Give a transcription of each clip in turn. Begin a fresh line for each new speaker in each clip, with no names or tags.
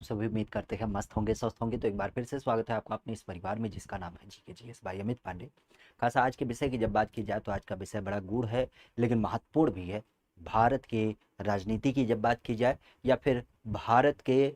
सभी उम्मीद करते हैं मस्त होंगे, स्वस्थ होंगे। तो एक बार फिर से स्वागत है आपका अपने इस परिवार में जिसका नाम है जीके जीएस भाई अमित पांडे। खासा आज के विषय की जब बात की जाए तो आज का विषय बड़ा गूढ़ है लेकिन महत्वपूर्ण भी है। भारत के राजनीति की जब बात की जाए या फिर भारत के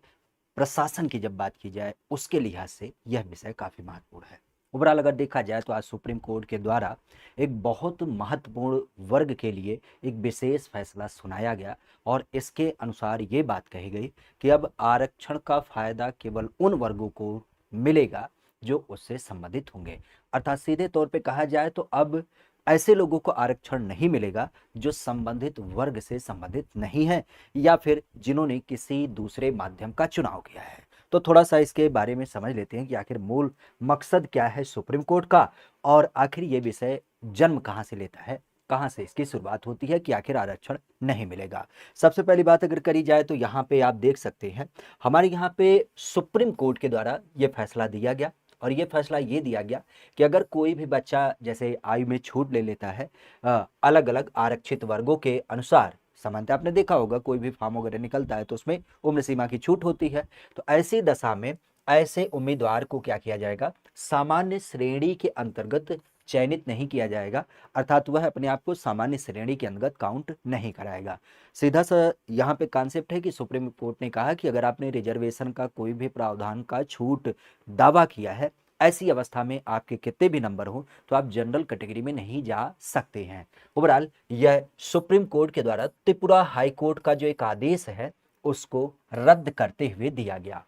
प्रशासन की जब बात की जाए उसके लिहाज से यह विषय काफी महत्वपूर्ण है। ओवरऑल अगर देखा जाए तो आज सुप्रीम कोर्ट के द्वारा एक बहुत महत्वपूर्ण वर्ग के लिए एक विशेष फैसला सुनाया गया और इसके अनुसार ये बात कही गई कि अब आरक्षण का फायदा केवल उन वर्गों को मिलेगा जो उससे संबंधित होंगे। अर्थात सीधे तौर पे कहा जाए तो अब ऐसे लोगों को आरक्षण नहीं मिलेगा जो संबंधित वर्ग से संबंधित नहीं है या फिर जिन्होंने किसी दूसरे माध्यम का चुनाव किया है। तो थोड़ा सा इसके बारे में समझ लेते हैं कि आखिर मूल मकसद क्या है सुप्रीम कोर्ट का और आखिर ये विषय जन्म कहाँ से लेता है, कहाँ से इसकी शुरुआत होती है कि आखिर आरक्षण नहीं मिलेगा। सबसे पहली बात अगर करी जाए तो यहाँ पे आप देख सकते हैं हमारे यहाँ पे सुप्रीम कोर्ट के द्वारा ये फैसला दिया गया और ये फैसला ये दिया गया कि अगर कोई भी बच्चा जैसे आयु में छूट ले लेता है अलग अलग आरक्षित वर्गों के अनुसार, सामान्यतः आपने देखा होगा कोई भी फॉर्म वगैरह निकलता है तो उसमें उम्र सीमा की छूट होती है। तो ऐसी दशा में ऐसे उम्मीदवार को क्या किया जाएगा, सामान्य श्रेणी के अंतर्गत चयनित नहीं किया जाएगा, अर्थात वह अपने आप को सामान्य श्रेणी के अंतर्गत काउंट नहीं कराएगा। सीधा सा यहाँ पे कॉन्सेप्ट है कि सुप्रीम कोर्ट ने कहा कि अगर आपने रिजर्वेशन का कोई भी प्रावधान का छूट दावा किया है, ऐसी अवस्था में आपके कितने भी नंबर हो तो आप जनरल कैटेगरी में नहीं जा सकते हैं। ओवरऑल यह सुप्रीम कोर्ट के द्वारा त्रिपुरा हाई कोर्ट का जो एक आदेश है उसको रद्द करते हुए दिया गया।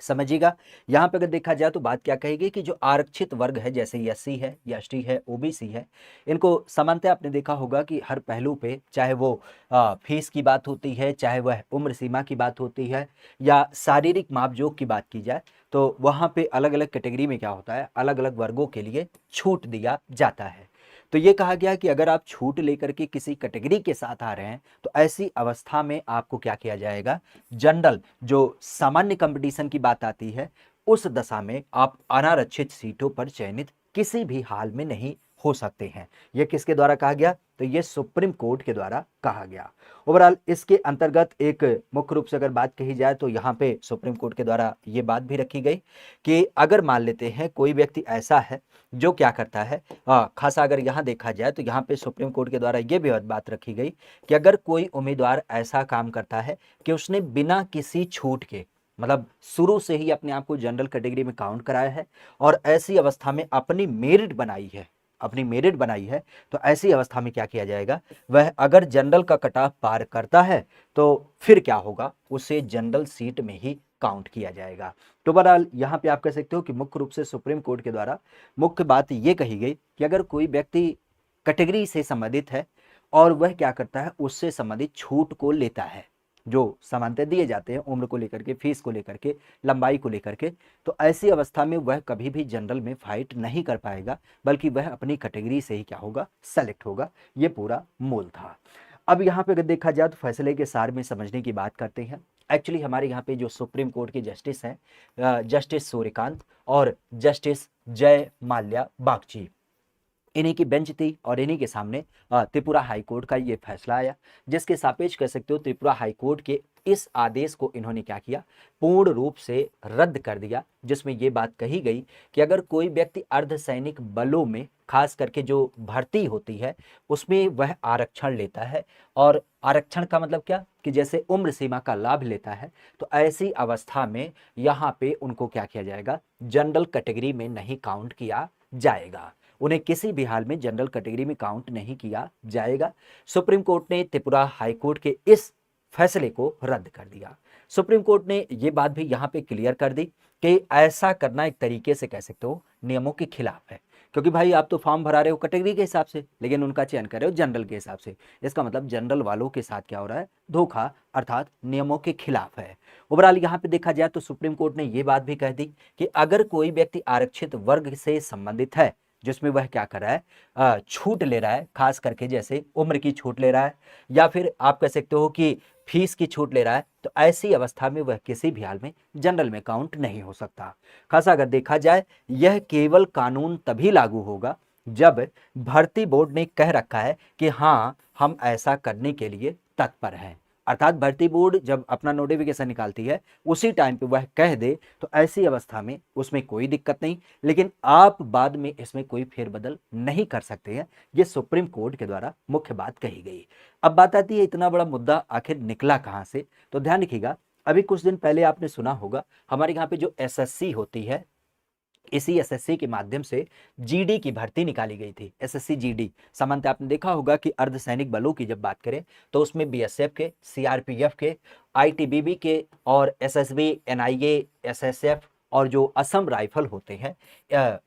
समझिएगा, यहां पे अगर देखा जाए तो बात क्या कहेगी कि जो आरक्षित वर्ग है जैसे एससी है, एसटी है, ओबीसी है, इनको सामान्यतः आपने देखा होगा कि हर पहलू पे चाहे वो फीस की बात होती है, चाहे वह उम्र सीमा की बात होती है या शारीरिक मापजोक की बात की जाए तो वहां पे अलग अलग कैटेगरी में क्या होता है, अलग अलग वर्गों के लिए छूट दिया जाता है। तो ये कहा गया कि अगर आप छूट लेकर के किसी कैटेगरी के साथ आ रहे हैं तो ऐसी अवस्था में आपको क्या किया जाएगा, जनरल जो सामान्य कंपटीशन की बात आती है उस दशा में आप अनारक्षित सीटों पर चयनित किसी भी हाल में नहीं हो सकते हैं। यह किसके द्वारा कहा गया, तो यह सुप्रीम कोर्ट के द्वारा कहा गया। ओवरऑल इसके अंतर्गत एक मुख्य रूप से अगर बात कही जाए तो यहाँ पे सुप्रीम कोर्ट के द्वारा यह बात भी रखी गई कि अगर मान लेते हैं कोई व्यक्ति ऐसा है जो क्या करता है, खासा अगर यहाँ देखा जाए तो यहाँ पे सुप्रीम कोर्ट के द्वारा यह भी बात रखी गई कि अगर कोई उम्मीदवार ऐसा काम करता है कि उसने बिना किसी छूट के, मतलब शुरू से ही अपने आप को जनरल कैटेगरी में काउंट कराया है और ऐसी अवस्था में अपनी मेरिट बनाई है, अपनी मेरिट बनाई है, तो ऐसी अवस्था में क्या किया जाएगा, वह अगर जनरल का कट ऑफ पार करता है तो फिर क्या होगा, उसे जनरल सीट में ही काउंट किया जाएगा। तो बहरहाल यहाँ पे आप कह सकते हो कि मुख्य रूप से सुप्रीम कोर्ट के द्वारा मुख्य बात ये कही गई कि अगर कोई व्यक्ति कैटेगरी से संबंधित है और वह क्या करता है, उससे संबंधित छूट को लेता है जो सामान्यतः दिए जाते हैं उम्र को लेकर के, फीस को लेकर के, लंबाई को लेकर के, तो ऐसी अवस्था में वह कभी भी जनरल में फाइट नहीं कर पाएगा बल्कि वह अपनी कैटेगरी से ही क्या होगा, सेलेक्ट होगा। ये पूरा मूल था। अब यहाँ पे अगर देखा जाए तो फैसले के सार में समझने की बात करते हैं। एक्चुअली हमारे यहाँ पे जो सुप्रीम कोर्ट के जस्टिस हैं, जस्टिस सूर्यकांत और जस्टिस जय माल्या बागची, इन्हीं की बेंच थी और इन्हीं के सामने त्रिपुरा हाई कोर्ट का ये फैसला आया जिसके सापेक्ष कह सकते हो त्रिपुरा हाई कोर्ट के इस आदेश को इन्होंने क्या किया, पूर्ण रूप से रद्द कर दिया, जिसमें ये बात कही गई कि अगर कोई व्यक्ति अर्धसैनिक बलों में खास करके जो भर्ती होती है उसमें वह आरक्षण लेता है, और आरक्षण का मतलब क्या कि जैसे उम्र सीमा का लाभ लेता है, तो ऐसी अवस्था में यहाँ पे उनको क्या किया जाएगा, जनरल कैटेगरी में नहीं काउंट किया जाएगा, उन्हें किसी भी हाल में जनरल कैटेगरी में काउंट नहीं किया जाएगा। सुप्रीम कोर्ट ने त्रिपुरा हाई कोर्ट के इस फैसले को रद्द कर दिया। सुप्रीम कोर्ट ने यह बात भी यहां पे क्लियर कर दी कि ऐसा करना एक तरीके से कह सकते हो नियमों के खिलाफ है, क्योंकि भाई आप तो फॉर्म भरा रहे हो कैटेगरी के हिसाब से लेकिन उनका चयन कर रहे हो जनरल के हिसाब से, इसका मतलब जनरल वालों के साथ क्या हो रहा है, धोखा, अर्थात नियमों के खिलाफ है। ओवरऑल यहाँ पे देखा जाए तो सुप्रीम कोर्ट ने यह बात भी कह दी कि अगर कोई व्यक्ति आरक्षित वर्ग से संबंधित है जिसमें वह क्या कर रहा है, छूट ले रहा है, खास करके जैसे उम्र की छूट ले रहा है या फिर आप कह सकते हो कि फीस की छूट ले रहा है, तो ऐसी अवस्था में वह किसी भी हाल में जनरल में काउंट नहीं हो सकता। खासा अगर देखा जाए यह केवल कानून तभी लागू होगा जब भर्ती बोर्ड ने कह रखा है कि हाँ हम ऐसा करने के लिए तत्पर हैं, अर्थात भर्ती बोर्ड जब अपना नोटिफिकेशन निकालती है उसी टाइम पे वह कह दे तो ऐसी अवस्था में उसमें कोई दिक्कत नहीं, लेकिन आप बाद में इसमें कोई फेरबदल नहीं कर सकते हैं। ये सुप्रीम कोर्ट के द्वारा मुख्य बात कही गई। अब बात आती है इतना बड़ा मुद्दा आखिर निकला कहां से, तो ध्यान रखिएगा, अभी कुछ दिन पहले आपने सुना होगा हमारे यहाँ पे जो एसएससी होती है, इसी एसएससी के माध्यम से जीडी की भर्ती निकाली गई थी। एसएससी जीडी सामान्यतः आपने देखा होगा कि अर्धसैनिक बलों की जब बात करें तो उसमें बीएसएफ के, सीआरपीएफ के, आईटीबीपी के और एसएसबी, एनआईए, एसएसएफ और जो असम राइफल होते हैं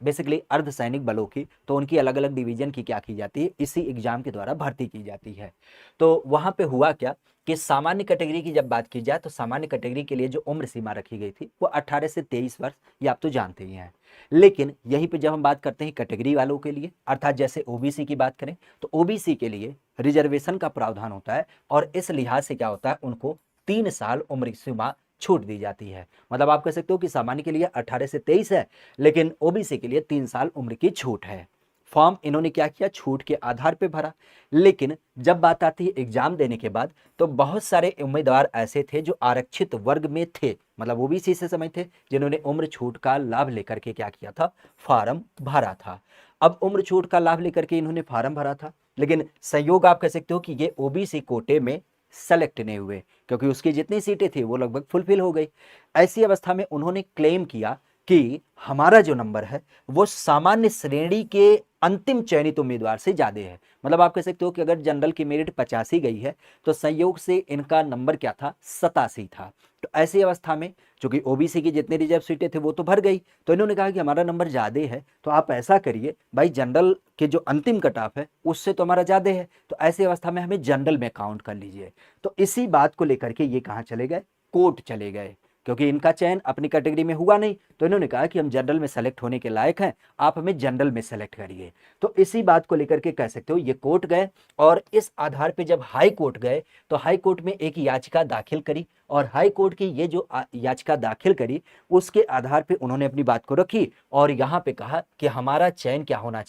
बेसिकली अर्धसैनिक बलों की, तो उनकी अलग अलग डिवीजन की क्या की जाती है, इसी एग्जाम के द्वारा भर्ती की जाती है। तो वहां पे हुआ क्या कि सामान्य कैटेगरी की जब बात की जाए तो सामान्य कैटेगरी के लिए जो उम्र सीमा रखी गई थी वो 18 से 23 वर्ष, ये आप तो जानते ही हैं। लेकिन यहीं पे जब हम बात करते हैं कैटेगरी वालों के लिए, अर्थात जैसे ओबीसी की बात करें तो ओबीसी के लिए रिजर्वेशन का प्रावधान होता है और इस लिहाज से क्या होता है, उनको 3 साल उम्र सीमा छूट दी जाती है। मतलब आप कह सकते हो कि सामान्य के लिए 18 से 23 है, लेकिन ओबीसी के लिए 3 साल उम्र की छूट है। फॉर्म इन्होंने क्या किया, छूट के आधार पे भरा। लेकिन जब बात आती है एग्जाम देने के बाद तो बहुत सारे उम्मीदवार ऐसे थे जो आरक्षित वर्ग में थे, मतलब ओबीसी से समय थे, जिन्होंने उम्र छूट का लाभ लेकर के क्या किया था, फॉर्म भरा था। अब उम्र छूट का लाभ लेकर के इन्होंने फॉर्म भरा था, लेकिन संयोग आप कह सकते हो कि ये ओबीसी कोटे में सेलेक्ट नहीं हुए, क्योंकि उसकी जितनी सीटें थी वो लगभग फुलफिल हो गई। ऐसी अवस्था में उन्होंने क्लेम किया कि हमारा जो नंबर है वो सामान्य श्रेणी के अंतिम चयनित उम्मीदवार से ज्यादा है। मतलब आप कह सकते हो कि अगर जनरल की मेरिट 85 गई है तो संयोग से इनका नंबर क्या था, 87 था। तो ऐसी अवस्था में चूंकि ओबीसी की जितनी रिजर्व सीटें थे वो तो भर गई, तो इन्होंने कहा कि हमारा नंबर ज्यादा है, तो आप ऐसा करिए भाई, जनरल के जो अंतिम कट ऑफ है उससे तो हमारा ज्यादा है, तो ऐसी अवस्था में हमें जनरल में काउंट कर लीजिए। तो इसी बात को लेकर के ये कहां चले गए, कोर्ट चले गए, क्योंकि इनका चयन अपनी कैटेगरी में हुआ नहीं, तो इन्होंने कहा कि हम जनरल में सेलेक्ट होने के लायक हैं, आप हमें जनरल में सेलेक्ट करिए। तो इसी बात को लेकर के कह सकते हो ये कोर्ट गए, और इस आधार पे जब हाई कोर्ट गए तो हाई कोर्ट में एक याचिका दाखिल करी, और हाई कोर्ट की ये जो याचिका दाखिल करी उसके आधार पे उन्होंने अपनी बात को रखी, और यहाँ पे कहा कि हमारा चयन क्या होना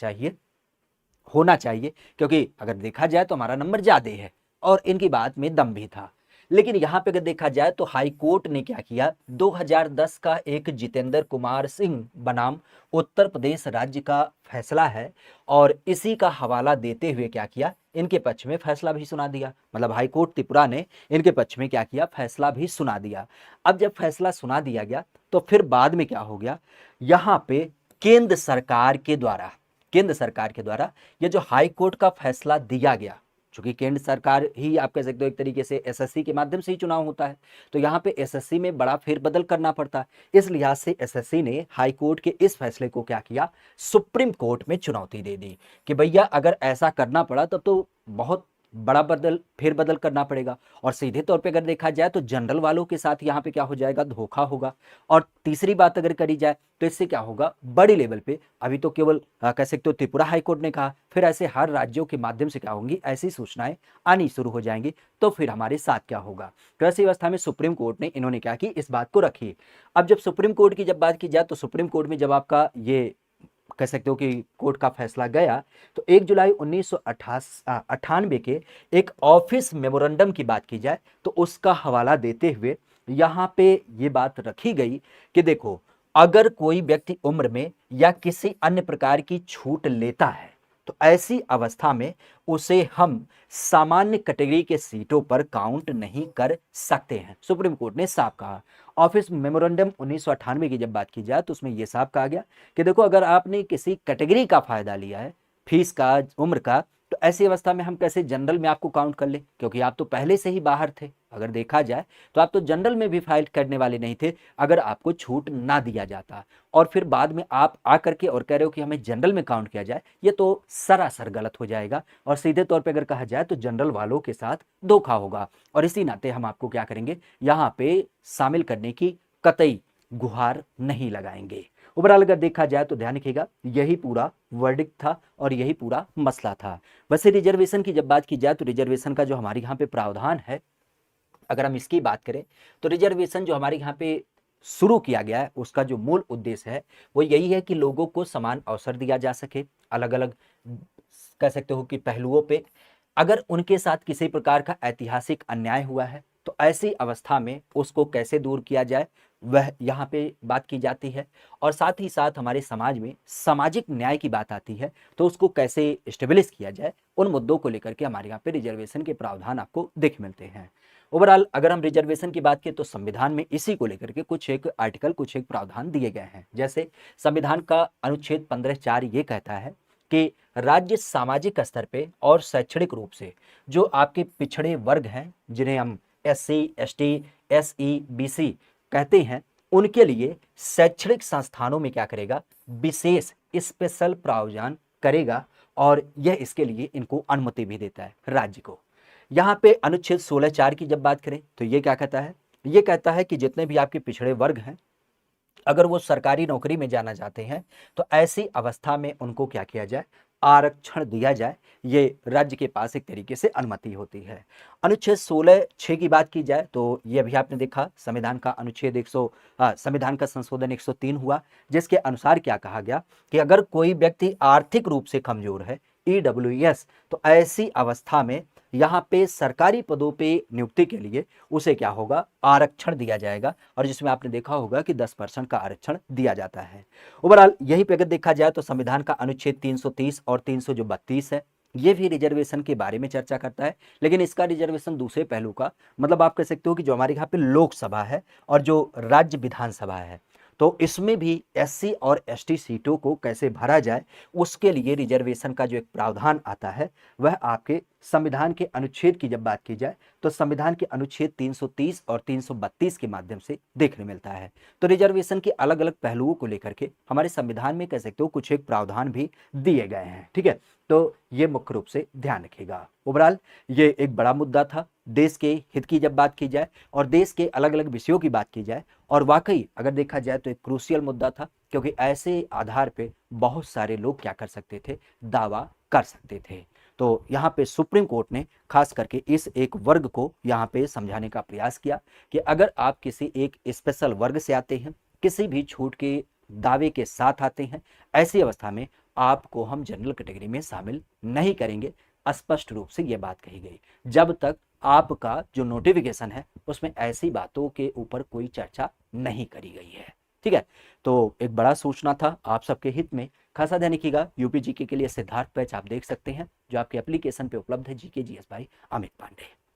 चाहिए, क्योंकि अगर देखा जाए तो हमारा नंबर ज्यादा है, और इनकी बात में दम भी था। लेकिन यहां पे अगर देखा जाए तो हाई कोर्ट ने क्या किया, 2010 का एक जितेंद्र कुमार सिंह बनाम उत्तर प्रदेश राज्य का फैसला है, और इसी का हवाला देते हुए क्या किया, इनके पक्ष में फैसला भी सुना दिया। मतलब हाई कोर्ट त्रिपुरा ने इनके पक्ष में क्या किया, फैसला भी सुना दिया। अब जब फैसला सुना दिया गया तो फिर बाद में क्या हो गया, यहां पे केंद्र सरकार के द्वारा ये जो हाई कोर्ट का फैसला दिया गया, चूंकि केंद्र सरकार ही आप कह सकते हो एक तरीके से एसएससी के माध्यम से ही चुनाव होता है, तो यहाँ पे एसएससी में बड़ा फेरबदल करना पड़ता है। इस लिहाज से एसएससी ने हाई कोर्ट के इस फैसले को क्या किया, सुप्रीम कोर्ट में चुनौती दे दी कि भैया अगर ऐसा करना पड़ा तब तो बहुत बड़ा फेरबदल करना पड़ेगा, और सीधे तौर पे अगर देखा जाए तो जनरल वालों के साथ यहाँ पे क्या हो जाएगा, धोखा होगा। और तीसरी बात अगर करी जाए तो इससे क्या होगा, बड़ी लेवल पे, अभी तो केवल कह सकते हो त्रिपुरा हाईकोर्ट ने कहा, फिर ऐसे हर राज्यों के माध्यम से क्या होंगी, ऐसी सूचनाएं आनी शुरू हो जाएंगी, तो फिर हमारे साथ क्या होगा। तो ऐसी अवस्था में सुप्रीम कोर्ट ने इन्होंने क्या की, इस बात को रखी। अब जब सुप्रीम कोर्ट की जब बात की जाए तो सुप्रीम कोर्ट में जब आपका ये कह सकते हो कि कोर्ट का फैसला गया, तो 1 जुलाई 1998 के एक ऑफिस मेमोरेंडम की बात की जाए तो उसका हवाला देते हुए यहां पे ये बात रखी गई कि देखो, अगर कोई व्यक्ति उम्र में या किसी अन्य प्रकार की छूट लेता है तो ऐसी अवस्था में उसे हम सामान्य कैटेगरी के सीटों पर काउंट नहीं कर सकते हैं, सुप्रीम कोर्ट ने साफ कहा। ऑफिस मेमोरेंडम 1998 की जब बात की जाए तो उसमें यह साफ कहा गया कि देखो, अगर आपने किसी कैटेगरी का फायदा लिया है, फीस का, उम्र का, तो ऐसी अवस्था में हम कैसे जनरल में आपको काउंट कर ले, क्योंकि आप तो पहले से ही बाहर थे। अगर देखा जाए तो आप तो जनरल में भी फाइल करने वाले नहीं थे अगर आपको छूट ना दिया जाता, और फिर बाद में आप आकर के और कह रहे हो कि हमें जनरल में काउंट किया जाए, ये तो सरासर गलत हो जाएगा, और सीधे तौर पे अगर कहा जाए तो जनरल वालों के साथ धोखा होगा। और इसी नाते हम आपको क्या करेंगे, यहाँ पे शामिल करने की कतई गुहार नहीं लगाएंगे। ओवरऑल अगर देखा जाए तो ध्यान रखिएगा, यही पूरा वर्डिक्ट था और यही पूरा मसला था। वैसे रिजर्वेशन की जब बात की जाए तो रिजर्वेशन का जो हमारे यहाँ पे प्रावधान है, अगर हम इसकी बात करें तो रिजर्वेशन जो हमारे यहाँ पे शुरू किया गया है उसका जो मूल उद्देश्य है वो यही है कि लोगों को समान अवसर दिया जा सके, अलग अलग कह सकते हो कि पहलुओं पे अगर उनके साथ किसी प्रकार का ऐतिहासिक अन्याय हुआ है तो ऐसी अवस्था में उसको कैसे दूर किया जाए, वह यहाँ पे बात की जाती है। और साथ ही साथ हमारे समाज में सामाजिक न्याय की बात आती है तो उसको कैसे स्टेब्लिश किया जाए, उन मुद्दों को लेकर के हमारे यहाँ पे रिजर्वेशन के प्रावधान आपको देख मिलते हैं। ओवरऑल अगर हम रिजर्वेशन की बात करें तो संविधान में इसी को लेकर के कुछ एक आर्टिकल, कुछ एक प्रावधान दिए गए हैं। जैसे संविधान का अनुच्छेद 15(4) ये कहता है कि राज्य सामाजिक स्तर पे और शैक्षणिक रूप से जो आपके पिछड़े वर्ग हैं, जिन्हें हम SC, ST, SE, BC कहते हैं, उनके लिए शैक्षणिक संस्थानों में क्या करेगा, विशेष स्पेशल प्रावधान करेगा और यह इसके लिए इनको अनुमति भी देता है राज्य को। यहाँ पे अनुच्छेद 16(4) की जब बात करें तो ये क्या कहता है, ये कहता है कि जितने भी आपके पिछड़े वर्ग हैं अगर वो सरकारी नौकरी में जाना चाहते हैं तो ऐसी अवस्था में उनको क्या किया जाए, आरक्षण दिया जाए। ये राज्य के पास एक तरीके से अनुमति होती है। अनुच्छेद 16(6) की बात की जाए तो ये अभी आपने देखा संविधान का अनुच्छेद संविधान का संशोधन 103 हुआ, जिसके अनुसार क्या कहा गया कि अगर कोई व्यक्ति आर्थिक रूप से कमजोर है, EWS, तो ऐसी अवस्था में यहाँ पे सरकारी पदों पे नियुक्ति के लिए उसे क्या होगा, आरक्षण दिया जाएगा। और जिसमें आपने देखा होगा कि 10% का आरक्षण दिया जाता है। ओवरऑल यही पे अगर देखा जाए तो संविधान का अनुच्छेद 330 और 332 है, ये भी रिजर्वेशन के बारे में चर्चा करता है, लेकिन इसका रिजर्वेशन दूसरे पहलू का, मतलब आप कह सकते हो कि जो हमारे यहाँ पे लोकसभा है और जो राज्य विधानसभा है, तो इसमें भी SC और ST सीटों को कैसे भरा जाए, उसके लिए रिजर्वेशन का जो एक प्रावधान आता है वह आपके संविधान के अनुच्छेद की जब बात की जाए तो संविधान के अनुच्छेद 330 और 332 के माध्यम से देखने मिलता है। तो रिजर्वेशन के अलग अलग पहलुओं को लेकर के हमारे संविधान में कह सकते हो कुछ एक प्रावधान भी दिए गए हैं। ठीक है, तो ये मुख्य रूप से ध्यान रखिएगा। ओवरऑल ये एक बड़ा मुद्दा था देश के हित की जब बात की जाए और देश के अलग अलग विषयों की बात की जाए, और वाकई अगर देखा जाए तो एक क्रूशियल मुद्दा था, क्योंकि ऐसे आधार पे बहुत सारे लोग क्या कर सकते थे, दावा कर सकते थे। तो यहाँ पे सुप्रीम कोर्ट ने खास करके इस एक वर्ग को यहाँ पे समझाने का प्रयास किया कि अगर आप किसी एक स्पेशल वर्ग से आते हैं, किसी भी छूट के दावे के साथ आते हैं, ऐसी अवस्था में आपको हम जनरल कैटेगरी में शामिल नहीं करेंगे। स्पष्ट रूप से यह बात कही गई, जब तक आपका जो नोटिफिकेशन है उसमें ऐसी बातों के ऊपर कोई चर्चा नहीं करी गई है। ठीक है, तो एक बड़ा सूचना था आप सबके हित में। खासा ध्यान रखिएगा। यूपी जीके के लिए सिद्धार्थ बैच आप देख सकते हैं जो आपके एप्लीकेशन पे उपलब्ध है, GK GS by Amit Pandey.